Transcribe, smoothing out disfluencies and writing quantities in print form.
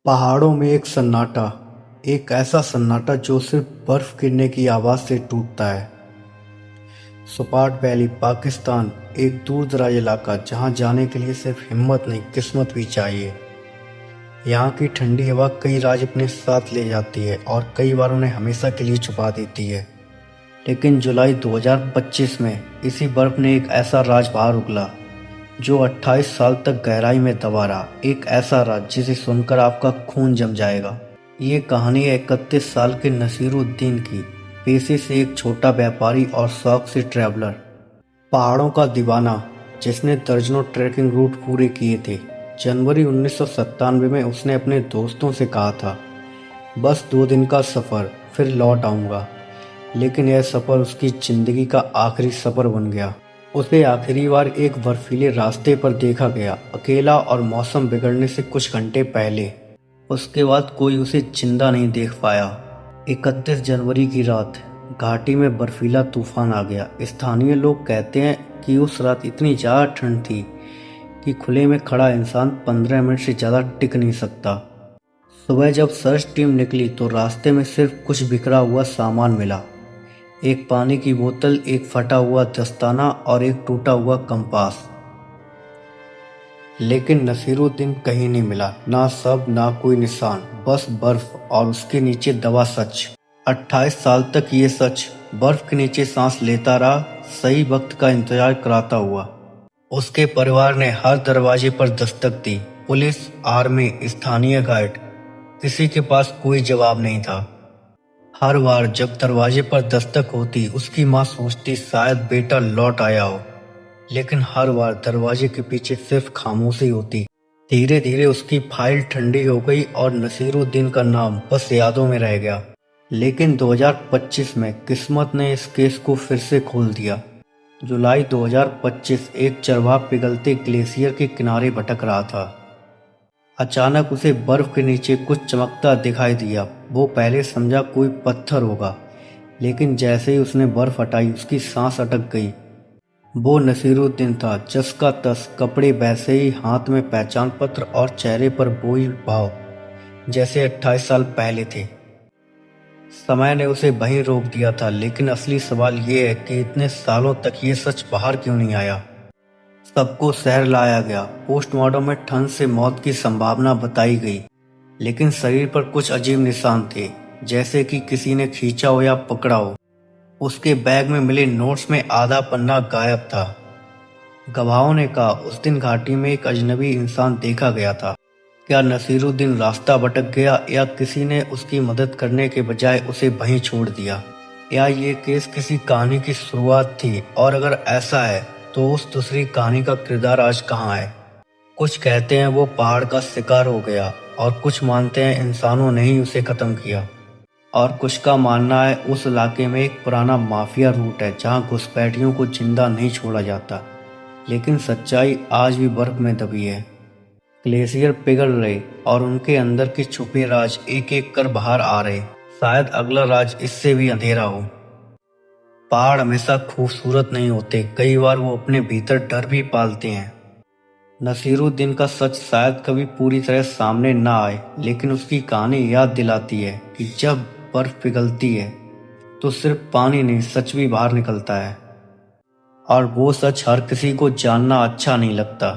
पहाड़ों में एक सन्नाटा, एक ऐसा सन्नाटा जो सिर्फ बर्फ गिरने की आवाज़ से टूटता है। सुपाट वैली, पाकिस्तान, एक दूर दराज इलाका जहां जाने के लिए सिर्फ हिम्मत नहीं किस्मत भी चाहिए। यहाँ की ठंडी हवा कई राज अपने साथ ले जाती है और कई बार उन्हें हमेशा के लिए छुपा देती है। लेकिन जुलाई 2025 में इसी बर्फ ने एक ऐसा राज बाहर उगला जो 28 साल तक गहराई में दबा रहा। एक ऐसा राज जिसे सुनकर आपका खून जम जाएगा। ये कहानी है 31 साल के नसीरुद्दीन की, पेशे से एक छोटा व्यापारी और शौक से ट्रैवलर, पहाड़ों का दीवाना जिसने दर्जनों ट्रैकिंग रूट पूरे किए थे। जनवरी 1997 में उसने अपने दोस्तों से कहा था, बस 2 दिन का सफ़र, फिर लौट आऊँगा। लेकिन यह सफ़र उसकी ज़िंदगी का आखिरी सफ़र बन गया। उसे आखिरी बार एक बर्फीले रास्ते पर देखा गया, अकेला और मौसम बिगड़ने से कुछ घंटे पहले। उसके बाद कोई उसे जिंदा नहीं देख पाया। 31 जनवरी की रात घाटी में बर्फीला तूफान आ गया। स्थानीय लोग कहते हैं कि उस रात इतनी ज़्यादा ठंड थी कि खुले में खड़ा इंसान 15 मिनट से ज़्यादा टिक नहीं सकता। सुबह जब सर्च टीम निकली तो रास्ते में सिर्फ कुछ बिखरा हुआ सामान मिला। एक पानी की बोतल, एक फटा हुआ दस्ताना और एक टूटा हुआ कंपास। लेकिन नसीरुद्दीन कहीं नहीं मिला, ना शव ना कोई निशान, बस बर्फ और उसके नीचे दबा सच। 28 साल तक ये सच बर्फ के नीचे सांस लेता रहा, सही वक्त का इंतजार कराता हुआ। उसके परिवार ने हर दरवाजे पर दस्तक दी, पुलिस, आर्मी, स्थानीय गाइड, किसी के पास कोई जवाब नहीं था। हर बार जब दरवाजे पर दस्तक होती उसकी माँ सोचती शायद बेटा लौट आया हो, लेकिन हर बार दरवाजे के पीछे सिर्फ खामोशी होती। धीरे धीरे उसकी फाइल ठंडी हो गई और नसीरुद्दीन का नाम बस यादों में रह गया। लेकिन 2025 में किस्मत ने इस केस को फिर से खोल दिया। जुलाई 2025, एक चरवाहा पिघलते ग्लेशियर के किनारे भटक रहा था। अचानक उसे बर्फ के नीचे कुछ चमकता दिखाई दिया। वो पहले समझा कोई पत्थर होगा, लेकिन जैसे ही उसने बर्फ हटाई उसकी सांस अटक गई। वो नसीरुद्दीन था, जस का तस, कपड़े वैसे ही, हाथ में पहचान पत्र और चेहरे पर वही भाव जैसे 28 साल पहले थे। समय ने उसे वहीं रोक दिया था, लेकिन असली सवाल ये है कि इतने सालों तक ये सच बाहर क्यों नहीं आया। सबको शहर लाया गया, पोस्टमार्टम में ठंड से मौत की संभावना बताई गई, लेकिन शरीर पर कुछ अजीब निशान थे, जैसे कि किसी ने खींचा हो या पकड़ा हो। उसके बैग में मिले नोट्स में आधा पन्ना गायब था। गवाहों ने कहा उस दिन घाटी में एक अजनबी इंसान देखा गया था। क्या नसीरुद्दीन रास्ता भटक गया या किसी ने उसकी मदद करने के बजाय उसे वहीं छोड़ दिया? या ये केस किसी कहानी की शुरुआत थी, और अगर ऐसा है तो उस दूसरी कहानी का किरदार आज कहाँ है? कुछ कहते हैं वो पहाड़ का शिकार हो गया और कुछ मानते हैं इंसानों ने ही उसे खत्म किया, और कुछ का मानना है उस इलाके में एक पुराना माफिया रूट है जहां घुसपैठियों को जिंदा नहीं छोड़ा जाता। लेकिन सच्चाई आज भी बर्फ में दबी है। ग्लेशियर पिघल रहे और उनके अंदर के छुपे राज एक एक कर बाहर आ रहे। शायद अगला राज इससे भी अंधेरा हो। पहाड़ हमेशा खूबसूरत नहीं होते, कई बार वो अपने भीतर डर भी पालते हैं। नसीरुद्दीन का सच शायद कभी पूरी तरह सामने ना आए, लेकिन उसकी कहानी याद दिलाती है कि जब बर्फ पिघलती है तो सिर्फ पानी नहीं, सच भी बाहर निकलता है। और वो सच हर किसी को जानना अच्छा नहीं लगता।